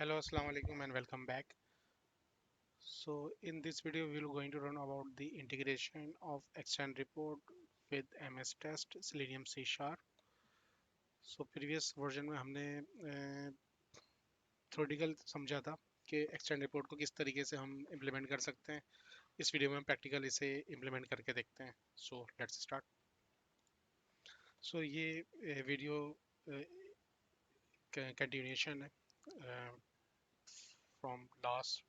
Hello, Assalamu alaikum and welcome back. So in this video, we will going to learn about the integration of Extend report with MS Test Selenium C Sharp. So previous version में हमने theoretical समझा था कि extend report को किस तरीके से हम इम्प्लीमेंट कर सकते हैं. इस वीडियो में हम प्रैक्टिकल इसे इम्प्लीमेंट करके देखते हैं. So let's start. सो ये वीडियो कंटिन्यूएशन है फ्रॉम लास्ट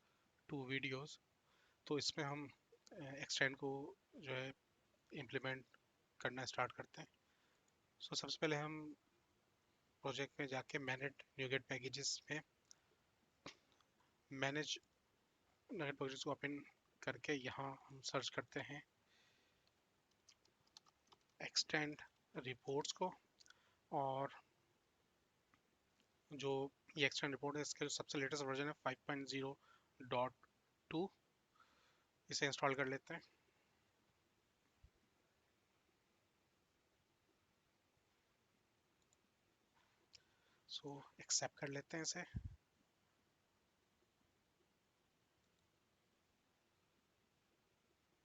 टू वीडियोस. तो इसमें हम एक्सटेंड को जो है इम्प्लीमेंट करना स्टार्ट करते हैं. सबसे पहले हम प्रोजेक्ट में जाके मैनेज न्यूगेट पैकेजेस में मैनेज न्यूगेट पैकेजेस को ओपन करके यहाँ हम सर्च करते हैं एक्सटेंड रिपोर्ट्स को. और जो ये एक्सटेंड रिपोर्ट है इसके जो सबसे लेटेस्ट वर्जन है 5.0.2, इसे इंस्टॉल कर लेते हैं. एक्सेप्ट कर लेते हैं इसे.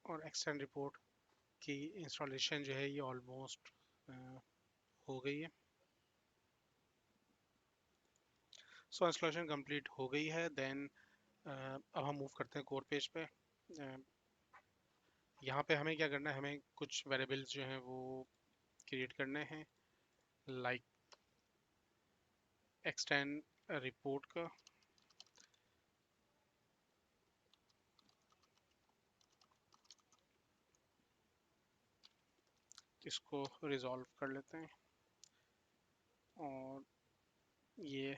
और एक्सटेंड रिपोर्ट की इंस्टॉलेशन जो है ये ऑलमोस्ट हो गई है. इंस्टॉलेशन कंप्लीट हो गई है. देन अब हम मूव करते हैं कोर पेज पे. यहाँ पे हमें क्या करना है, हमें कुछ वेरिएबल्स जो हैं वो क्रिएट करने हैं. लाइक एक्सटेंड रिपोर्ट का इसको रिजॉल्व कर लेते हैं. और ये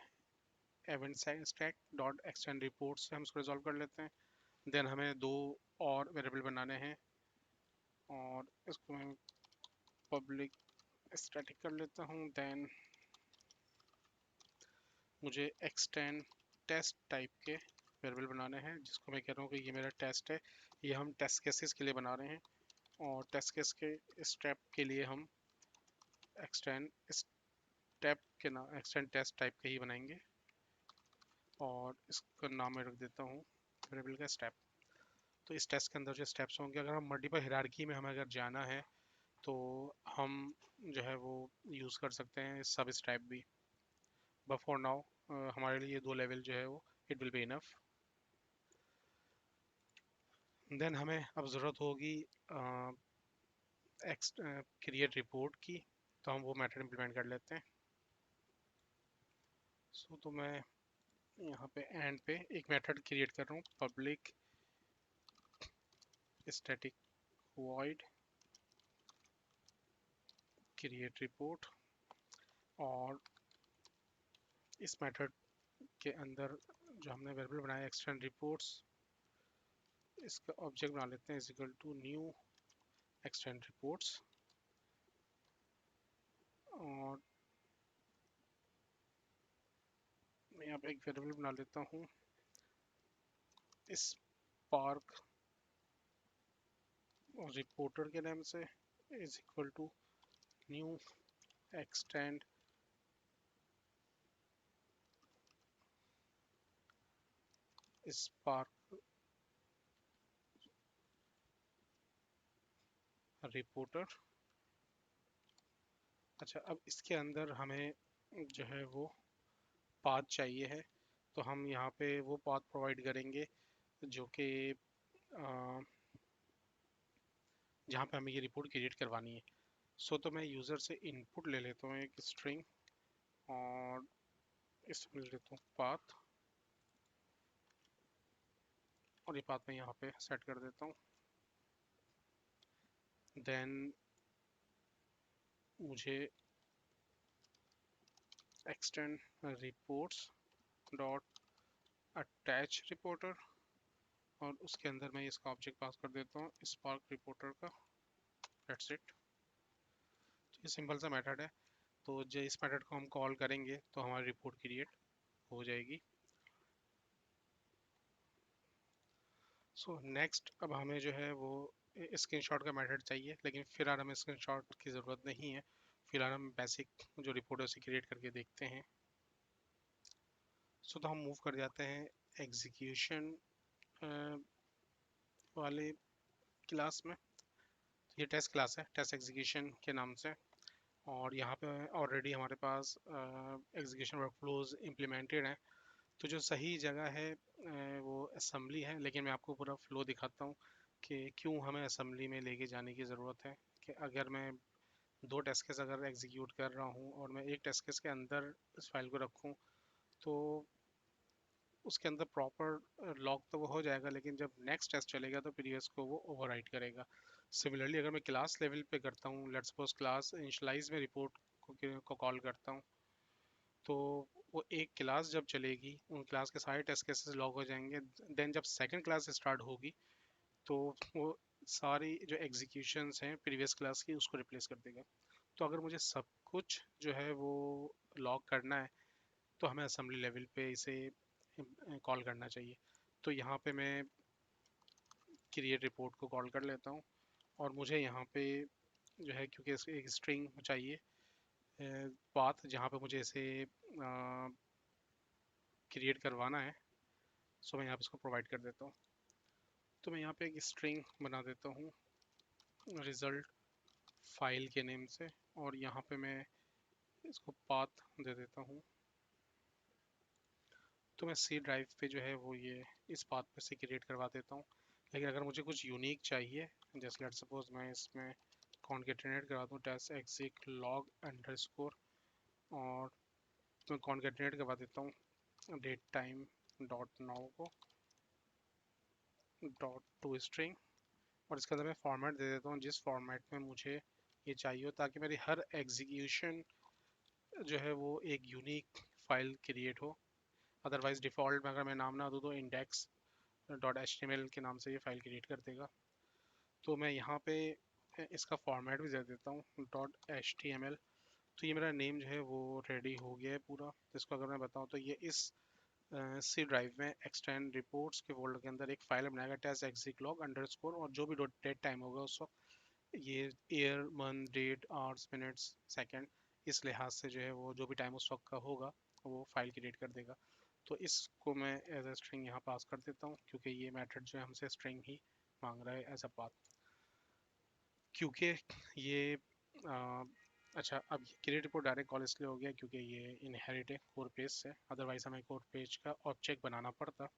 event stack dot extent report से हम इसको रिजॉल्व कर लेते हैं. देन हमें दो और वेरिएबल बनाने हैं और इसको मैं पब्लिक स्टैटिक कर लेता हूँ. देन मुझे एक्सटेंड टेस्ट टाइप के वेरिएबल बनाने हैं जिसको मैं कह रहा हूँ कि ये मेरा टेस्ट है. ये हम टेस्ट केसेस के लिए बना रहे हैं और टेस्ट केस के स्टेप के लिए हम एक्सटेंड स्टेप के नाम एक्सटेंड टेस्ट टाइप के ही बनाएंगे. और इसका नाम मैं रख देता हूँ वेरिएबल का स्टेप. तो इस टेस्ट के अंदर जो स्टेप्स होंगे, अगर हम मल्टीपल हायरार्की में हमें अगर जाना है तो हम जो है वो यूज़ कर सकते हैं सब स्टेप भी. बट फॉर नाउ हमारे लिए दो लेवल जो है वो it will be enough. Then हमें अब ज़रूरत होगी क्रिएट रिपोर्ट की. तो हम वो मेथड इम्प्लीमेंट कर लेते हैं. तो मैं यहाँ पे एंड पे एक मेथड क्रिएट कर रहा हूँ public static void create report. और इस मेथड के अंदर जो हमने वेरिएबल बनाया एक्सटेंड रिपोर्ट्स, इसका ऑब्जेक्ट बना लेते हैं is equal to new extent reports. और मैं यहाँ पे एक वेरिएबल बना लेता हूँ स्पार्क रिपोर्टर के नाम से is equal to new extent spark reporter. अच्छा, अब इसके अंदर हमें जो है वो पाथ चाहिए है. तो हम यहाँ पे वो पाथ प्रोवाइड करेंगे जो कि जहाँ पे हमें ये रिपोर्ट क्रिएट करवानी है. तो मैं यूज़र से इनपुट ले लेता हूँ एक स्ट्रिंग और इसमें ले लेता हूँ पाथ. और ये पाथ मैं यहाँ पे सेट कर देता हूँ. देन मुझे extend reports dot attach reporter और उसके अंदर मैं इसका ऑब्जेक्ट पास कर देता हूँ स्पार्क रिपोर्टर का. That's it. ये सिंपल सा मेथड है. तो जो इस मेथड को हम कॉल करेंगे तो हमारी रिपोर्ट क्रिएट हो जाएगी. नेक्स्ट अब हमें जो है वो स्क्रीनशॉट का मेथड चाहिए, लेकिन फिलहाल हमें स्क्रीनशॉट की ज़रूरत नहीं है. फिलहाल हम बेसिक जो रिपोर्ट है उसे क्रिएट करके देखते हैं. तो हम मूव कर जाते हैं एग्जीक्यूशन वाले क्लास में। ये टेस्ट क्लास है, टेस्ट एग्जीक्यूशन के नाम से। और यहाँ पे ऑलरेडी हमारे पास एग्जीक्यूशन वर्कफ्लोज इम्प्लीमेंटेड हैं। तो जो सही जगह है वो असेंबली है, लेकिन मैं आपको पूरा फ्लो दिखाता हूँ कि क्यों हमें असेंबली में लेके जाने की ज़रूरत है। कि अगर मैं दो टेस्ट केस अगर एग्जीक्यूट कर रहा हूँ और मैं एक टेस्ट केस के अंदर इस फाइल को रखूँ, तो उसके अंदर प्रॉपर लॉक तो वो हो जाएगा, लेकिन जब नेक्स्ट टेस्ट चलेगा तो प्रीवियस को वो ओवरराइट करेगा। सिमिलरली अगर मैं क्लास लेवल पे करता हूँ, लेट्स सपोज क्लास इनिशियलाइज में रिपोर्ट को कॉल करता हूँ, तो वो एक क्लास जब चलेगी उन क्लास के सारे टेस्ट केसेस लॉग हो जाएंगे। देन जब सेकंड क्लास स्टार्ट होगी तो वो सारी जो एग्जीक्यूशंस हैं प्रीवियस क्लास की उसको रिप्लेस कर देगा। तो अगर मुझे सब कुछ जो है वो लॉग करना है तो हमें असेंबली लेवल पे इसे कॉल करना चाहिए। तो यहाँ पे मैं क्रिएट रिपोर्ट को कॉल कर लेता हूँ, और मुझे यहाँ पे जो है क्योंकि इसकी एक स्ट्रिंग चाहिए पाथ जहाँ पे मुझे इसे क्रिएट करवाना है, सो मैं यहाँ पे इसको प्रोवाइड कर देता हूँ। तो मैं यहाँ पे एक स्ट्रिंग बना देता हूँ रिजल्ट फाइल के नेम से, और यहाँ पे मैं इसको पाथ दे देता हूँ। तो मैं सी ड्राइव पे जो है वो ये इस पाथ पे से क्रिएट करवा देता हूँ। लेकिन अगर मुझे कुछ यूनिक चाहिए, जैसे लेट सपोज मैं इसमें कॉन्केटेनेट करवा दूँ टेस्ट एग्जिक लॉग अंडरस्कोर, और मैं कॉन्केटेनेट करवा देता हूँ डेट टाइम डॉट नाउ को डॉट टू स्ट्रिंग, और इसके अंदर मैं फॉर्मेट दे देता हूँ जिस फॉर्मेट में मुझे ये चाहिए हो, ताकि मेरी हर एग्जीक्यूशन जो है वो एक यूनिक फाइल क्रिएट हो। अदरवाइज डिफ़ॉल्ट में अगर मैं नाम ना दूँ तो index dot H T M L के नाम से ये फाइल क्रिएट कर देगा। तो मैं यहाँ पे इसका फॉर्मेट भी दे देता हूँ dot H T M L. तो ये मेरा नेम जो है वो रेडी हो गया है पूरा। तो इसको अगर मैं बताऊँ तो ये इस सी ड्राइव में एक्सटेंड रिपोर्ट्स के फोल्डर के अंदर एक फाइल बनाएगा टेस्ट एग्जिक लॉग अंडरस्कोर, और जो भी डेट टाइम होगा उस वक्त ये year month date hours minutes second इस लिहाज से जो है वो जो भी टाइम उस वक्त का होगा वो फाइल क्रिएट कर देगा। तो इसको मैं एज अ स्ट्रिंग यहाँ पास कर देता हूँ, क्योंकि ये मेथड जो है हमसे स्ट्रिंग ही मांग रहा है एज अ पाथ। क्योंकि ये आ, अच्छा, अब क्रिएट रिपोर्ट डायरेक्ट कॉल इसलिए हो गया क्योंकि ये इनहेरिट है कोर पेज से, अदरवाइज हमें कोर पेज का ऑब्जेक्ट बनाना पड़ता।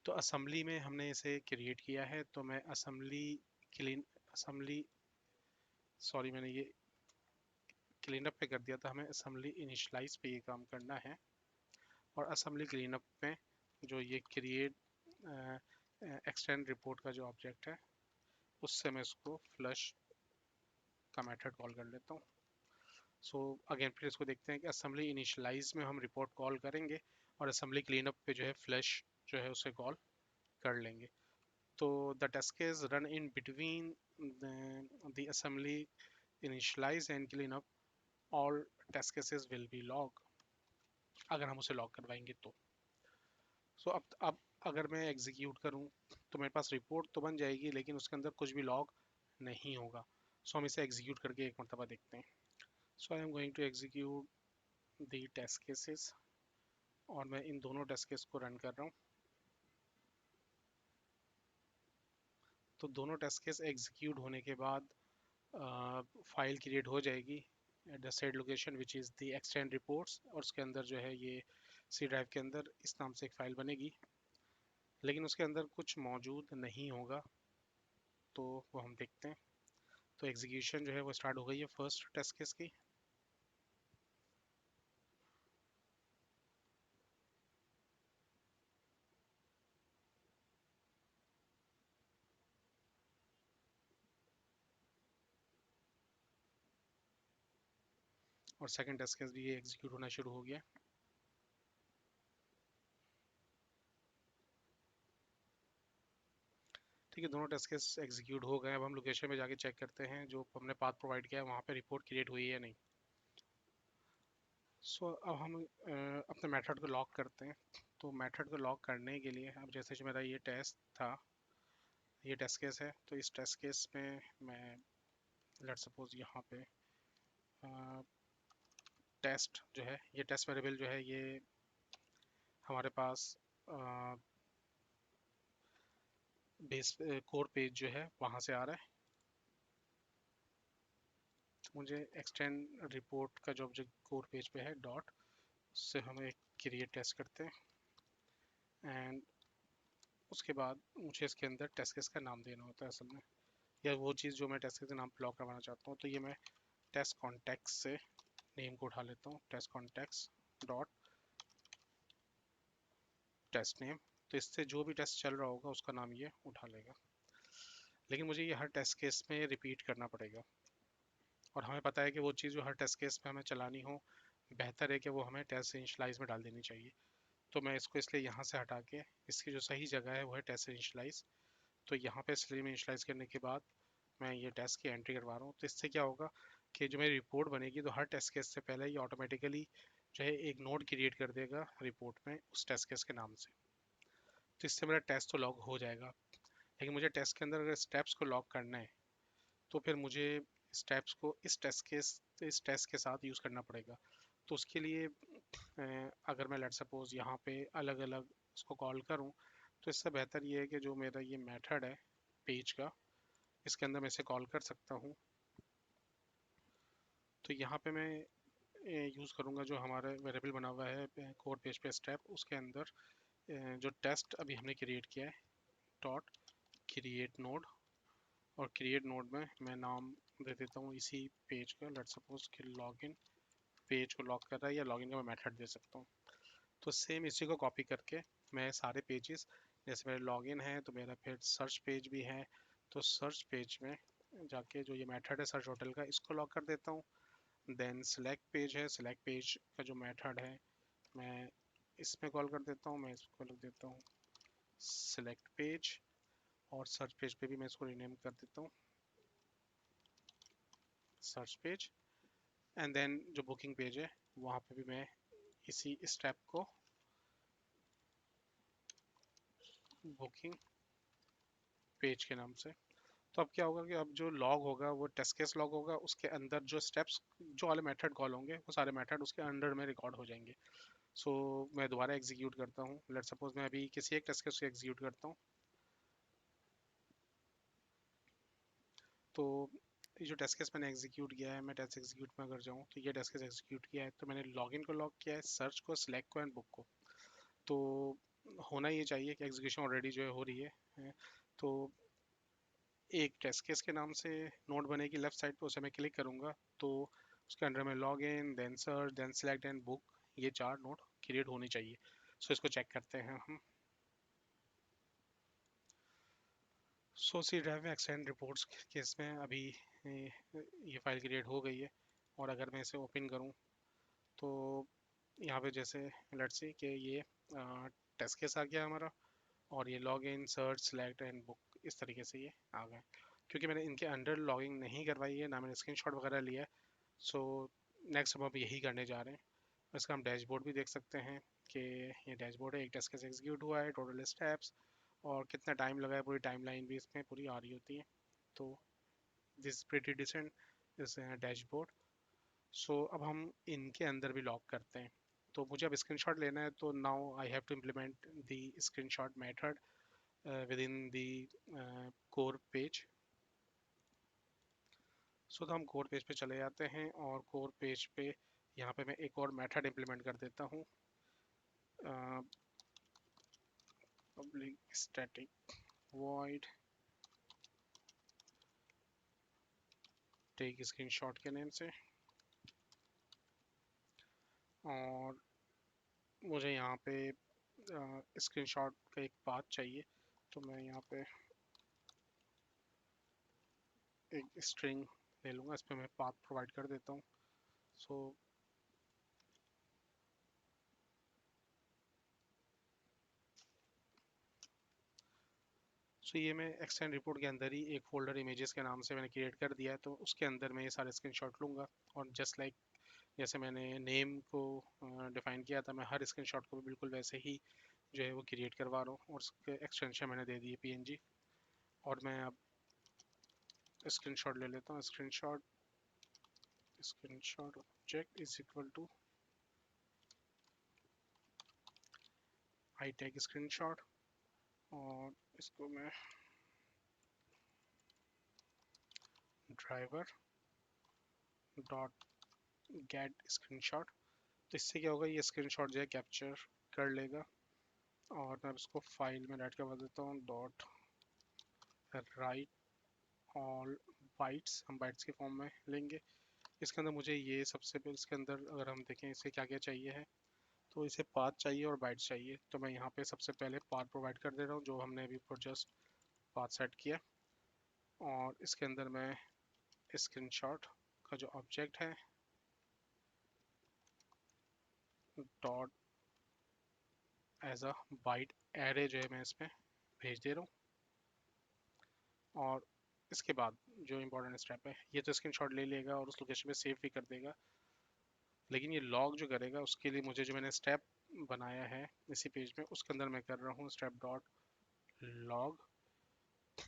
तो असेंबली में हमने इसे क्रिएट किया है, तो मैं असेंबली क्लीन असेंबली सॉरी मैंने ये क्लीन अप पे कर दिया था, हमें असेंबली इनिशियलाइज पे ये काम करना है। और असेंबली क्लीन अप में जो ये क्रिएट एक्सटेंड रिपोर्ट का जो ऑब्जेक्ट है उससे मैं इसको फ्लश का मेथड कॉल कर लेता हूँ। सो अगेन फिर इसको देखते हैं कि असेंबली इनिशियलाइज में हम रिपोर्ट कॉल करेंगे और असेंबली क्लीन अप पे जो है फ्लश जो है उसे कॉल कर लेंगे। तो the task is run in between the assembly initialize and clean up, all task cases will be log, अगर हम उसे लॉग करवाएंगे तो। सो अब अगर मैं एग्जीक्यूट करूं तो मेरे पास रिपोर्ट तो बन जाएगी, लेकिन उसके अंदर कुछ भी लॉग नहीं होगा। सो हम इसे एग्जीक्यूट करके एक मरतबा देखते हैं। So I am going to execute the test cases, और मैं इन दोनों टेस्ट केस को रन कर रहा हूँ। तो दोनों टेस्ट केस एग्जीक्यूट होने के बाद फाइल क्रिएट हो जाएगी at the said location which is the extend reports, और उसके अंदर जो है ये सी ड्राइव के अंदर इस नाम से एक फ़ाइल बनेगी, लेकिन उसके अंदर कुछ मौजूद नहीं होगा। तो वो हम देखते हैं। तो एग्जीक्यूशन जो है वो स्टार्ट हो गई है फर्स्ट टेस्ट केस की। और सेकंड टेस्ट केस भी ये एग्जीक्यूट होना शुरू हो गया। ठीक है, दोनों टेस्ट केस एग्जीक्यूट हो गए। अब हम लोकेशन में जाके चेक करते हैं जो हमने पाथ प्रोवाइड किया है वहाँ पे रिपोर्ट क्रिएट हुई है या नहीं। अब हम अपने मेथड को लॉक करते हैं। तो मेथड को लॉक करने के लिए अब जैसे जो मेरा ये टेस्ट था, ये टेस्ट केस है, तो इस टेस्ट केस में मैं लेट सपोज यहाँ पे टेस्ट जो है ये टेस्ट वेरिएबल जो है ये हमारे पास बेस कोर पेज जो है वहाँ से आ रहा है। तो मुझे एक्सटेंड रिपोर्ट का जो ऑब्जेक्ट कोर पेज पे है डॉट, उससे हम एक क्रिएट टेस्ट करते हैं एंड उसके बाद मुझे इसके अंदर टेस्ट केस का नाम देना होता है असल में, या वो चीज़ जो मैं टेस्ट केस का नाम ब्लॉक करवाना चाहता हूँ। तो ये मैं टेस्ट कॉन्टेक्स्ट से नेम को उठा लेता हूँ, test context dot test name. तो इससे जो भी टेस्ट चल रहा होगा उसका नाम ये उठा लेगा, लेकिन मुझे ये हर टेस्ट केस में रिपीट करना पड़ेगा। और हमें पता है कि वो चीज़ जो हर टेस्ट केस में हमें चलानी हो, बेहतर है कि वो हमें टेस्ट इनिशियलाइज में डाल देनी चाहिए। तो मैं इसको इसलिए यहाँ से हटा के इसकी जो सही जगह है वो है टेस्ट इनिशियलाइज। तो यहाँ पे स्ट्रीम इनिशियलाइज करने के बाद मैं ये टेस्ट की एंट्री करवा रहा हूँ। तो इससे क्या होगा कि जो मेरी रिपोर्ट बनेगी तो हर टेस्ट केस से पहले ये ऑटोमेटिकली जो है एक नोड क्रिएट कर देगा रिपोर्ट में उस टेस्ट केस के नाम से। तो इससे मेरा टेस्ट तो लॉग हो जाएगा, लेकिन मुझे टेस्ट के अंदर अगर स्टेप्स को लॉग करना है तो फिर मुझे स्टेप्स को इस टेस्ट के साथ यूज़ करना पड़ेगा। तो उसके लिए अगर मैं लेट सपोज यहाँ पे अलग अलग उसको कॉल करूँ, तो इससे बेहतर ये है कि जो मेरा ये मेथड है पेज का, इसके अंदर मैं इसे कॉल कर सकता हूँ। तो यहाँ पे मैं यूज़ करूँगा जो हमारा वेरिएबल बना हुआ है कोड पेज पे स्टेप, उसके अंदर जो टेस्ट अभी हमने क्रिएट किया है डॉट क्रिएट नोड, और क्रिएट नोड में मैं नाम दे देता हूँ इसी पेज का, लेट सपोज कि लॉगिन, पेज को लॉग कर रहा है या लॉगिन का मैं मेथड दे सकता हूँ। तो सेम इसी को कॉपी करके मैं सारे पेजेस, जैसे मेरे लॉगिन है तो मेरा फिर सर्च पेज भी है, तो सर्च पेज में जाके जो ये मेथड है सर्च होटल का, इसको लॉग कर देता हूँ। देन सिलेक्ट पेज है, सिलेक्ट पेज का जो मेथड है मैं इसमें कॉल कर देता हूँ, मैं इसको लिख देता हूँ सिलेक्ट पेज, और सर्च पेज पे भी मैं इसको रीनेम कर देता हूँ सर्च पेज। एंड देन जो बुकिंग पेज है वहाँ पे भी मैं इसी स्टेप को बुकिंग पेज के नाम से। तो अब क्या होगा कि अब जो लॉग होगा वो टेस्ट केस लॉग होगा, उसके अंदर जो स्टेप्स जो वाले मेथड कॉल होंगे वो सारे मेथड उसके अंडर में रिकॉर्ड हो जाएंगे। सो मैं दोबारा एग्जीक्यूट करता हूँ, लेट सपोज मैं अभी किसी एक टेस्ट केस को एग्जीक्यूट करता हूँ। तो ये जो टेस्ट केस मैंने एग्जीक्यूट किया है, मैं टेस्ट एग्जीक्यूट में अगर जाऊँ तो ये टेस्ट केस एग्जीक्यूट किया है, तो मैंने लॉगिन को लॉग किया है, सर्च को, सिलेक्ट को एंड बुक को। तो होना ये चाहिए कि एग्जीक्यूशन ऑलरेडी जो है हो रही है। तो एक टेस्ट केस के नाम से नोड बनेगी लेफ्ट साइड पे, उसे मैं क्लिक करूंगा तो उसके अंदर में log in, then search, then select and book, ये 4 नोड क्रिएट होनी चाहिए। सो इसको चेक करते हैं हम। सो सी ड्राइव में एक्सटेंड रिपोर्ट्स केस में अभी ये फाइल क्रिएट हो गई है, और अगर मैं इसे ओपन करूं तो यहाँ पे जैसे लेट्स सी कि ये टेस्ट केस आ गया हमारा, और ये log in, search, select and book इस तरीके से ये आ गए। क्योंकि मैंने इनके अंडर लॉगिंग नहीं करवाई है, ना मैंने स्क्रीनशॉट वगैरह लिया है, सो नेक्स्ट हम अब यही करने जा रहे हैं। इसका हम डैशबोर्ड भी देख सकते हैं कि ये डैशबोर्ड है, एक टेस्ट कैसे एग्जीक्यूट हुआ है, टोटल स्टेप्स और कितना टाइम लगा है, पूरी टाइमलाइन भी इसमें पूरी आ रही होती है। तो दिस प्रीटी डिसेंट इस डैशबोर्ड। सो अब हम इनके अंदर भी लॉग करते हैं। तो मुझे अब स्क्रीनशॉट लेना है, तो now I have to implement the screenshot method within the core page। So तो हम कोर पेज पे चले जाते हैं, और कोर पेज पे यहाँ पे मैं एक और मेथड इम्प्लीमेंट कर देता हूँ, public static void take screenshot के नेम से। और मुझे यहाँ पे स्क्रीनशॉट का एक पाथ चाहिए, तो मैं यहाँ पे एक स्ट्रिंग ले लूँगा, इस पर मैं पाथ प्रोवाइड कर देता हूँ। सो ये मैं एक्सटेंड रिपोर्ट के अंदर ही एक फोल्डर इमेजेस के नाम से मैंने क्रिएट कर दिया है, तो उसके अंदर मैं ये सारे स्क्रीनशॉट लूँगा, और जस्ट लाइक जैसे मैंने नेम को डिफाइन किया था, मैं हर स्क्रीनशॉट को भी बिल्कुल वैसे ही जो है वो क्रिएट करवा रहा हूँ, और उसके एक्सटेंशन मैंने दे दी है पीएनजी। और मैं अब स्क्रीनशॉट ले लेता हूँ, screenshot object is equal to I take screenshot, और इसको मैं ड्राइवर डॉट गेट स्क्रीनशॉट। तो इससे क्या होगा, ये स्क्रीनशॉट जो है कैप्चर कर लेगा, और मैं इसको फाइल में राइट करवा देता हूँ, डॉट राइट ऑल बाइट्स, हम बाइट्स के फॉर्म में लेंगे। इसके अंदर मुझे ये सबसे पहले, इसके अंदर अगर हम देखें इसे क्या क्या चाहिए है, तो इसे पाथ चाहिए और बाइट्स चाहिए। तो मैं यहाँ पे सबसे पहले पाथ प्रोवाइड कर दे रहा हूँ, जो हमने अभी जस्ट पाथ सेट किया, और इसके अंदर मैं स्क्रीनशॉट का जो ऑब्जेक्ट है dot as a byte array जो है मैं इसमें भेज दे रहा हूँ। और इसके बाद जो इम्पोर्टेंट स्टेप है, ये तो स्क्रीनशॉट ले लेगा और उस लोकेशन पे सेव भी कर देगा, लेकिन ये लॉग जो करेगा उसके लिए मुझे जो मैंने स्टेप बनाया है इसी पेज में, उसके अंदर मैं कर रहा हूँ स्टेप डॉट लॉग,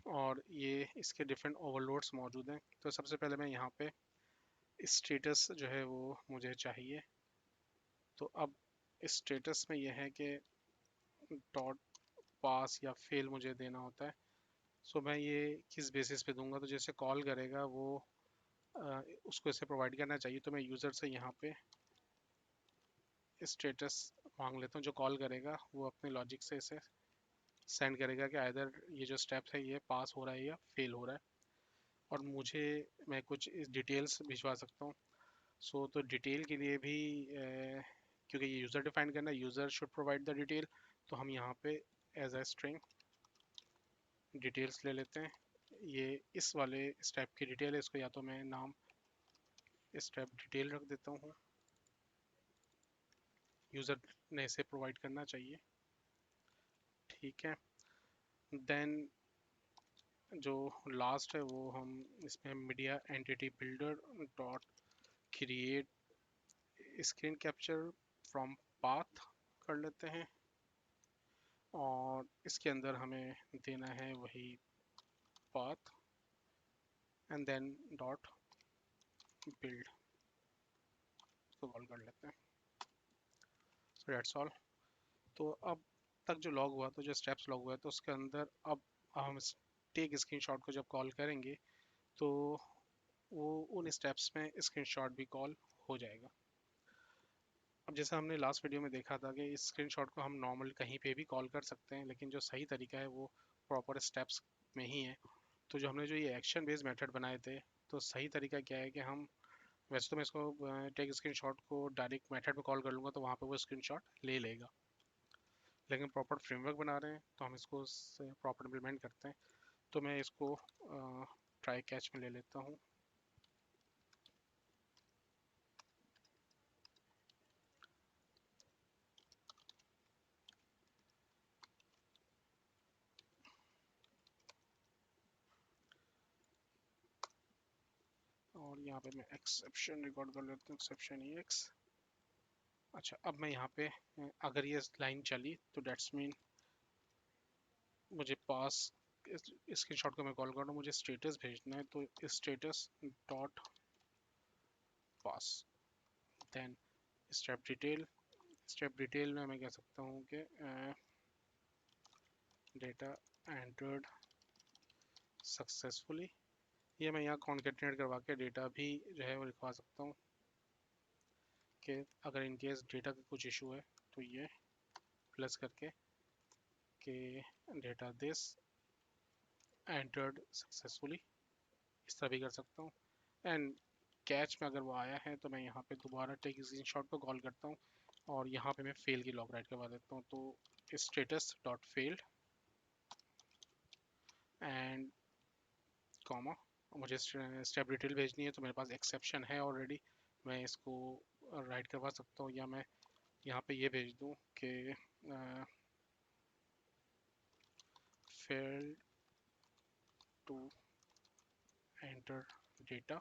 और ये इसके डिफरेंट ओवरलोड्स मौजूद हैं। तो सबसे पहले मैं यहाँ पे स्टेटस जो है वो मुझे चाहिए। तो अब स्टेटस में यह है कि डॉट पास या फेल मुझे देना होता है। सो मैं ये किस बेसिस पे दूंगा, तो जैसे कॉल करेगा वो उसको इसे प्रोवाइड करना चाहिए। तो मैं यूज़र से यहाँ पे स्टेटस मांग लेता हूँ, जो कॉल करेगा वो अपने लॉजिक से इसे सेंड करेगा कि आइदर ये जो स्टेप्स है ये पास हो रहा है या फेल हो रहा है, और मुझे मैं कुछ डिटेल्स भिजवा सकता हूँ। सो तो डिटेल के लिए भी क्योंकि ये यूज़र डिफाइन करना है, user should provide the detail, तो हम यहाँ पे एज अ स्ट्रिंग डिटेल्स ले लेते हैं। ये इस वाले स्टेप की डिटेल है, इसको या तो मैं नाम स्टेप डिटेल रख देता हूँ, यूज़र ने इसे प्रोवाइड करना चाहिए, ठीक है। देन जो लास्ट है वो हम इसमें media entity builder dot create screen capture from path कर लेते हैं, और इसके अंदर हमें देना है वही path and then dot build, इसको कॉल कर लेते हैं। So that's all. तो अब तक जो लॉग हुआ, तो जो स्टेप्स लॉग हुआ है, तो उसके अंदर अब हम टेक स्क्रीनशॉट को जब कॉल करेंगे तो वो उन स्टेप्स में स्क्रीनशॉट भी कॉल हो जाएगा। अब जैसा हमने लास्ट वीडियो में देखा था कि इस स्क्रीनशॉट को हम नॉर्मल कहीं पे भी कॉल कर सकते हैं, लेकिन जो सही तरीका है वो प्रॉपर स्टेप्स में ही है। तो जो हमने जो ये एक्शन बेस्ड मेथड बनाए थे, तो सही तरीका क्या है कि हम, वैसे तो मैं इसको टेक स्क्रीनशॉट को डायरेक्ट मेथड में कॉल कर लूँगा तो वहाँ पे वो स्क्रीनशॉट ले लेगा, लेकिन प्रॉपर फ्रेमवर्क बना रहे हैं तो हम इसको प्रॉपर इम्प्लीमेंट करते हैं। तो मैं इसको ट्राई कैच में ले लेता हूँ, और यहाँ पे मैं एक्सेप्शन रिकॉर्ड कर लेता हूँ, एक्सेप्शन ई एक्स। अच्छा, अब मैं यहाँ पे अगर ये लाइन चली तो डेट्स मीन मुझे पास, स्क्रीनशॉट को मैं कॉल कर रहा हूँ, मुझे स्टेटस भेजना है, तो स्टेटस डॉट पास, देन स्टेप डिटेल में मैं कह सकता हूँ कि डेटा एंटर्ड सक्सेसफुली। ये मैं यहाँ कॉन्केटनेट करवा के डेटा भी जो है वो लिखवा सकता हूँ कि अगर इन केस डेटा का कुछ इशू है तो ये प्लस करके कि डेटा दिस एंटर्ड सक्सेसफुली, इस तरह भी कर सकता हूँ। एंड कैच में अगर वो आया है तो मैं यहाँ पे दोबारा टेक स्क्रीनशॉट को कॉल करता हूँ, और यहाँ पे मैं फेल की लॉग राइट करवा देता हूँ। तो status dot failed and comma, मुझे स्टेप डिटेल भेजनी है, तो मेरे पास एक्सेप्शन है ऑलरेडी, मैं इसको राइट करवा सकता हूँ, या मैं यहाँ पे ये भेज दूँ कि फेल्ड टू एंटर डेटा,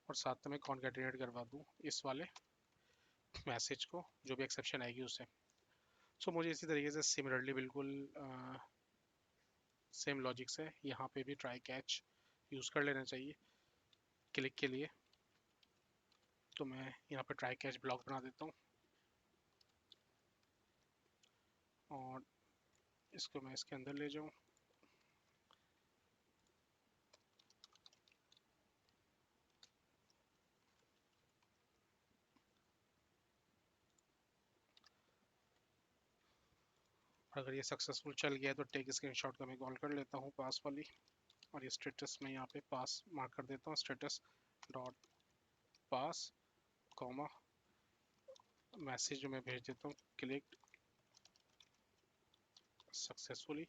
और साथ में मैं कॉन्केटिनेट करवा दूँ इस वाले मैसेज को, जो भी एक्सेप्शन आएगी उससे। सो मुझे इसी तरीके से सिमिलरली बिल्कुल सेम लॉजिक से यहाँ पे भी ट्राई कैच यूज़ कर लेना चाहिए क्लिक के लिए। तो मैं यहाँ पे ट्राई कैच ब्लॉक बना देता हूँ, इसको मैं इसके अंदर ले जाऊं। अगर ये सक्सेसफुल चल गया है तो टेक स्क्रीनशॉट का मैं कॉल कर लेता हूँ पास वाली, और ये स्टेटस में यहाँ पे पास मार्क कर देता हूँ, स्टेटस डॉट पास कॉमा मैसेज जो मैं भेज देता हूँ क्लिक सक्सेसफुली,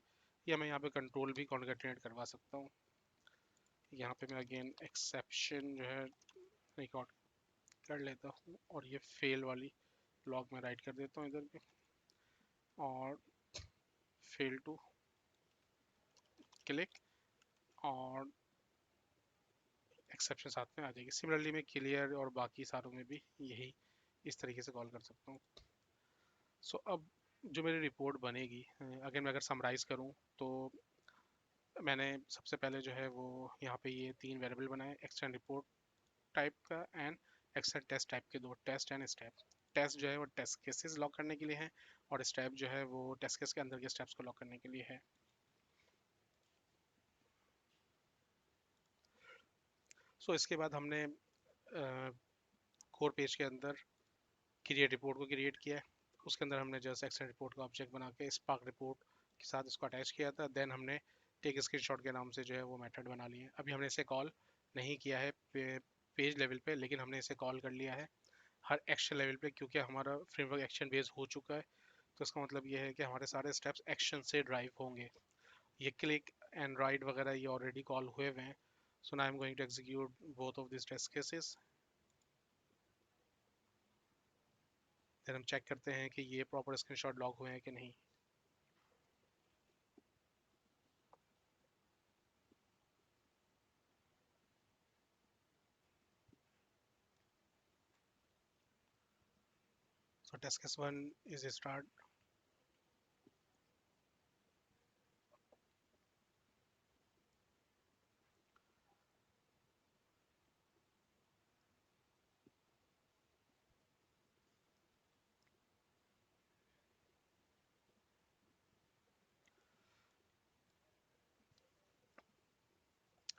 या मैं यहाँ पे कंट्रोल भी कॉन्केटिनेट करवा सकता हूँ। यहाँ पे मैं अगेन एक्सेप्शन जो है रिकॉर्ड कर लेता हूँ, और ये फेल वाली लॉग में राइट कर देता हूँ इधर पे, और फेल टू क्लिक, और एक्सेप्शन साथ में आ जाएगी। सिमिलरली मैं क्लियर और बाकी सारों में भी यही इस तरीके से कॉल कर सकता हूँ। सो अब जो मेरी रिपोर्ट बनेगी, अगर मैं समराइज करूँ तो मैंने सबसे पहले जो है वो यहाँ पे ये 3 वेरिएबल बनाए, एक्सटेंड रिपोर्ट टाइप का एंड एक्सटेंड टेस्ट टाइप के 2, टेस्ट एंड स्टेप। टेस्ट जो है वो टेस्ट केसेस लॉक करने के लिए है, और स्टेप जो है वो टेस्ट केस के अंदर के स्टेप्स को लॉक करने के लिए है। सो इसके बाद हमने कोर पेज के अंदर क्रिएट रिपोर्ट को क्रिएट किया है। उसके अंदर हमने जस्ट एक्सटेंड रिपोर्ट का ऑब्जेक्ट बना के स्पार्क रिपोर्ट के साथ इसको अटैच किया था। देन हमने टेक स्क्रीनशॉट के नाम से जो है वो मेथड बना लिए। अभी हमने इसे कॉल नहीं किया है पेज लेवल पे, लेकिन हमने इसे कॉल कर लिया है हर एक्शन लेवल पे, क्योंकि हमारा फ्रेमवर्क एक्शन बेस हो चुका है। तो इसका मतलब ये है कि हमारे सारे स्टेप्स एक्शन से ड्राइव होंगे। ये क्लिक एंड राइट वगैरह ये ऑलरेडी कॉल हुए हुए हैं। So now I am going to execute both of this test cases. फिर हम चेक करते हैं कि ये प्रॉपर स्क्रीनशॉट लॉग हुए हैं कि नहीं। So test case 1 is a start.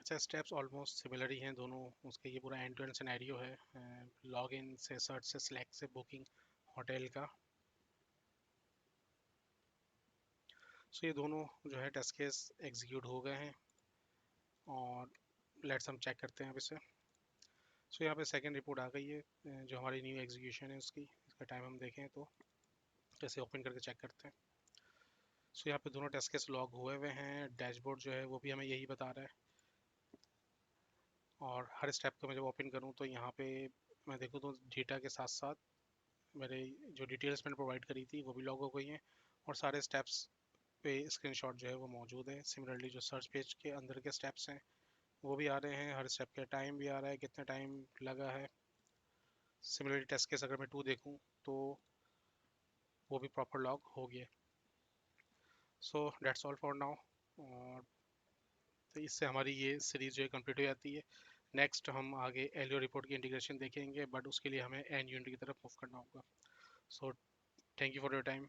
अच्छा, स्टेप्स ऑलमोस्ट सिमिलर ही हैं दोनों। उसके ये पूरा एंड टू एंड सिनेरियो है, लॉग इन से, सर्च से, सिलेक्ट से, बुकिंग होटल का। सो ये दोनों जो है टेस्ट केस एग्जीक्यूट हो गए हैं, और लेट्स हम चेक करते हैं अब इसे। सो यहाँ पे सेकंड रिपोर्ट आ गई है, जो हमारी न्यू एग्जीक्यूशन है उसकी। इसका टाइम हम देखें तो इसे ओपन करके चेक करते हैं। सो यहाँ पे दोनों टेस्ट केस लॉग हुए हुए हैं। डैशबोर्ड जो है वो भी हमें यही बता रहा है, और हर स्टेप को मैं जब ओपन करूँ तो यहाँ पे मैं देखूँ तो डेटा के साथ साथ मेरे जो डिटेल्स मैंने प्रोवाइड करी थी वो भी लॉग हो गई हैं, और सारे स्टेप्स पे स्क्रीनशॉट जो है वो मौजूद है। सिमिलरली जो सर्च पेज के अंदर के स्टेप्स हैं वो भी आ रहे हैं, हर स्टेप का टाइम भी आ रहा है, कितना टाइम लगा है। सिमिलरली टेस्ट केस अगर मैं 2 देखूँ तो वो भी प्रॉपर लॉग हो गया। So that's all for now. और तो इससे हमारी ये सीरीज जो है कंप्लीट हो जाती है। नेक्स्ट हम आगे एलियो रिपोर्ट की इंटीग्रेशन देखेंगे, बट उसके लिए हमें एंड यूनिट की तरफ मूव करना होगा। So thank you for your time.